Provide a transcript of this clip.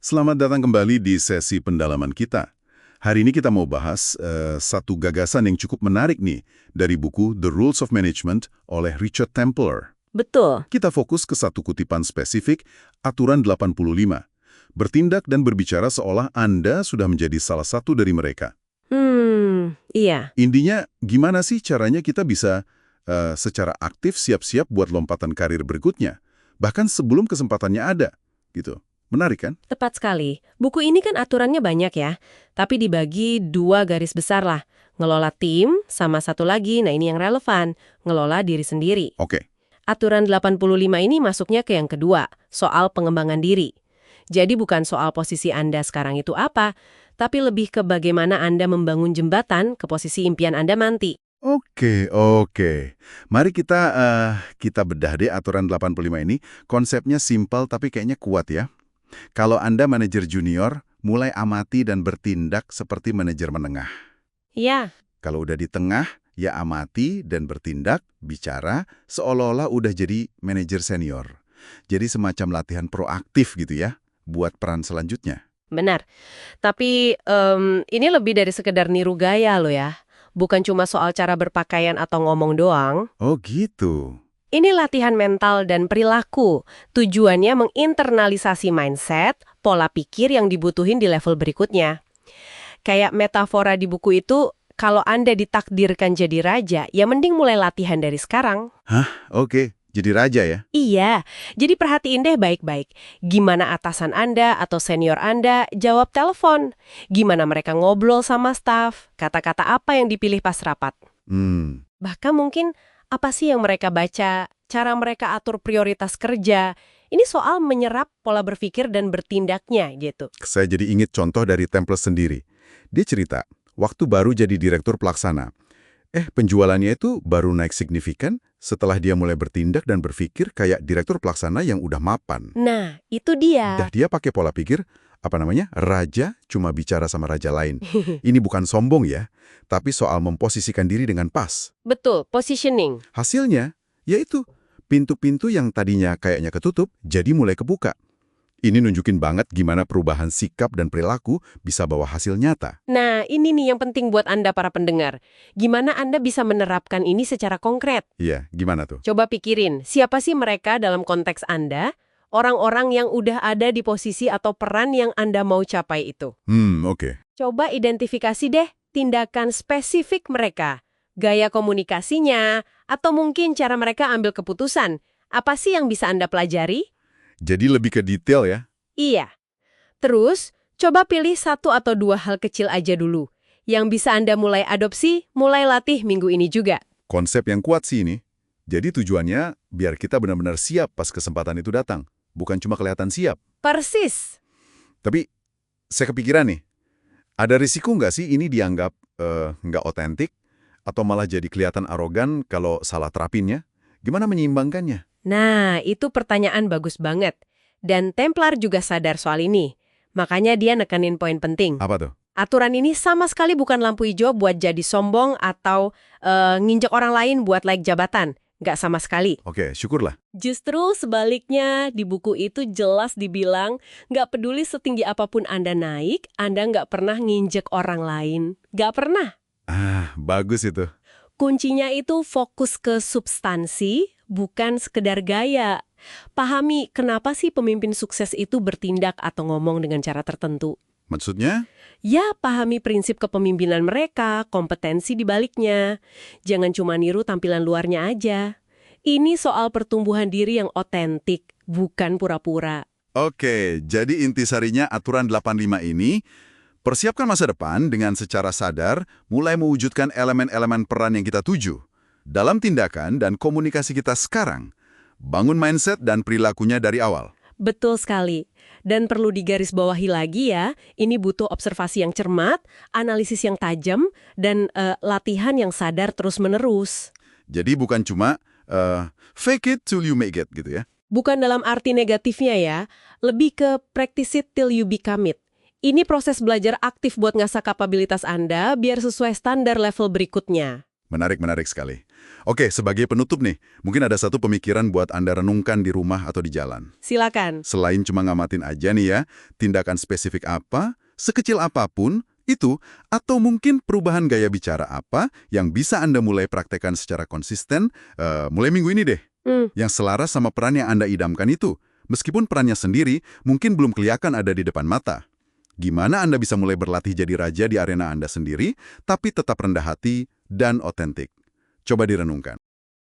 Selamat datang kembali di sesi pendalaman kita. Hari ini kita mau bahas satu gagasan yang cukup menarik nih dari buku The Rules of Management oleh Richard Templer. Betul. Kita fokus ke satu kutipan spesifik, Aturan 85. Bertindak dan berbicara seolah Anda sudah menjadi salah satu dari mereka. Iya. Intinya, gimana sih caranya kita bisa secara aktif siap-siap buat lompatan karir berikutnya, bahkan sebelum kesempatannya ada, gitu. Menarik kan? Tepat sekali. Buku ini kan aturannya banyak ya, tapi dibagi 2 garis besar lah. Ngelola tim, sama satu lagi, nah ini yang relevan, ngelola diri sendiri. Oke. Aturan 85 ini masuknya ke yang kedua, soal pengembangan diri. Jadi bukan soal posisi Anda sekarang itu apa, tapi lebih ke bagaimana Anda membangun jembatan ke posisi impian Anda nanti. Oke. Mari kita bedah deh aturan 85 ini. Konsepnya simpel tapi kayaknya kuat ya. Kalau Anda manajer junior, mulai amati dan bertindak seperti manajer menengah. Ya, Kalau udah di tengah, ya amati dan bertindak, bicara, seolah-olah udah jadi manajer senior. Jadi semacam latihan proaktif gitu ya, buat peran selanjutnya. benar. Tapi ini lebih dari sekedar niru gaya loh ya. Bukan cuma soal cara berpakaian atau ngomong doang. Oh gitu. Ini latihan mental dan perilaku. Tujuannya menginternalisasi mindset, pola pikir yang dibutuhin di level berikutnya. Kayak metafora di buku itu, kalau Anda ditakdirkan jadi raja, ya mending mulai latihan dari sekarang. Oke. Jadi raja ya? Iya, jadi perhatiin deh baik-baik. Gimana atasan Anda atau senior Anda jawab telepon? Gimana mereka ngobrol sama staf? Kata-kata apa yang dipilih pas rapat? Bahkan mungkin apa sih yang mereka baca, cara mereka atur prioritas kerja. Ini soal menyerap pola berpikir dan bertindaknya gitu. Saya jadi ingat contoh dari Temples sendiri. Dia cerita, waktu baru jadi direktur pelaksana. Penjualannya itu baru naik signifikan setelah dia mulai bertindak dan berpikir kayak direktur pelaksana yang udah mapan. Nah, itu dia. Dah dia pakai pola pikir, raja cuma bicara sama raja lain. Ini bukan sombong ya, tapi soal memposisikan diri dengan pas. Betul, positioning. Hasilnya, yaitu pintu-pintu yang tadinya kayaknya ketutup, jadi mulai kebuka. Ini nunjukin banget gimana perubahan sikap dan perilaku bisa bawa hasil nyata. Nah, ini nih yang penting buat Anda para pendengar. Gimana Anda bisa menerapkan ini secara konkret? Iya, gimana tuh? Coba pikirin, siapa sih mereka dalam konteks Anda? Orang-orang yang udah ada di posisi atau peran yang Anda mau capai itu. Oke. Coba identifikasi deh tindakan spesifik mereka. Gaya komunikasinya, atau mungkin cara mereka ambil keputusan. Apa sih yang bisa Anda pelajari? Jadi lebih ke detail ya? Iya. Terus, coba pilih 1 atau 2 hal kecil aja dulu. Yang bisa Anda mulai adopsi, mulai latih minggu ini juga. Konsep yang kuat sih ini. Jadi tujuannya biar kita benar-benar siap pas kesempatan itu datang. Bukan cuma kelihatan siap. Persis. Tapi saya kepikiran nih, ada risiko nggak sih ini dianggap nggak otentik? Atau malah jadi kelihatan arogan kalau salah terapinnya? Gimana menyeimbangkannya? Nah, itu pertanyaan bagus banget. Dan Templar juga sadar soal ini. Makanya dia nekenin poin penting. Apa tuh? Aturan ini sama sekali bukan lampu hijau buat jadi sombong atau nginjek orang lain buat naik jabatan. Nggak sama sekali. Oke, syukurlah. Justru sebaliknya, di buku itu jelas dibilang, nggak peduli setinggi apapun Anda naik, Anda nggak pernah nginjek orang lain. Nggak pernah. Bagus itu. Kuncinya itu fokus ke substansi, bukan sekedar gaya. Pahami kenapa sih pemimpin sukses itu bertindak atau ngomong dengan cara tertentu. Maksudnya? Ya, pahami prinsip kepemimpinan mereka, kompetensi di baliknya. Jangan cuma niru tampilan luarnya aja. Ini soal pertumbuhan diri yang otentik, bukan pura-pura. Oke, jadi intisarinya aturan 85 ini, persiapkan masa depan dengan secara sadar mulai mewujudkan elemen-elemen peran yang kita tuju. Dalam tindakan dan komunikasi kita sekarang, bangun mindset dan perilakunya dari awal. Betul sekali. Dan perlu digarisbawahi lagi ya, ini butuh observasi yang cermat, analisis yang tajam, dan latihan yang sadar terus-menerus. Jadi bukan cuma fake it till you make it gitu ya. Bukan dalam arti negatifnya ya, lebih ke practice it till you become it. Ini proses belajar aktif buat ngasah kapabilitas Anda biar sesuai standar level berikutnya. Menarik sekali. Oke, sebagai penutup nih, mungkin ada satu pemikiran buat Anda renungkan di rumah atau di jalan. Silakan. Selain cuma ngamatin aja nih ya, tindakan spesifik apa, sekecil apapun, itu, atau mungkin perubahan gaya bicara apa yang bisa Anda mulai praktekkan secara konsisten mulai minggu ini deh. Yang selaras sama peran yang Anda idamkan itu. Meskipun perannya sendiri mungkin belum kelihatan ada di depan mata. Gimana Anda bisa mulai berlatih jadi raja di arena Anda sendiri, tapi tetap rendah hati dan otentik? Coba direnungkan.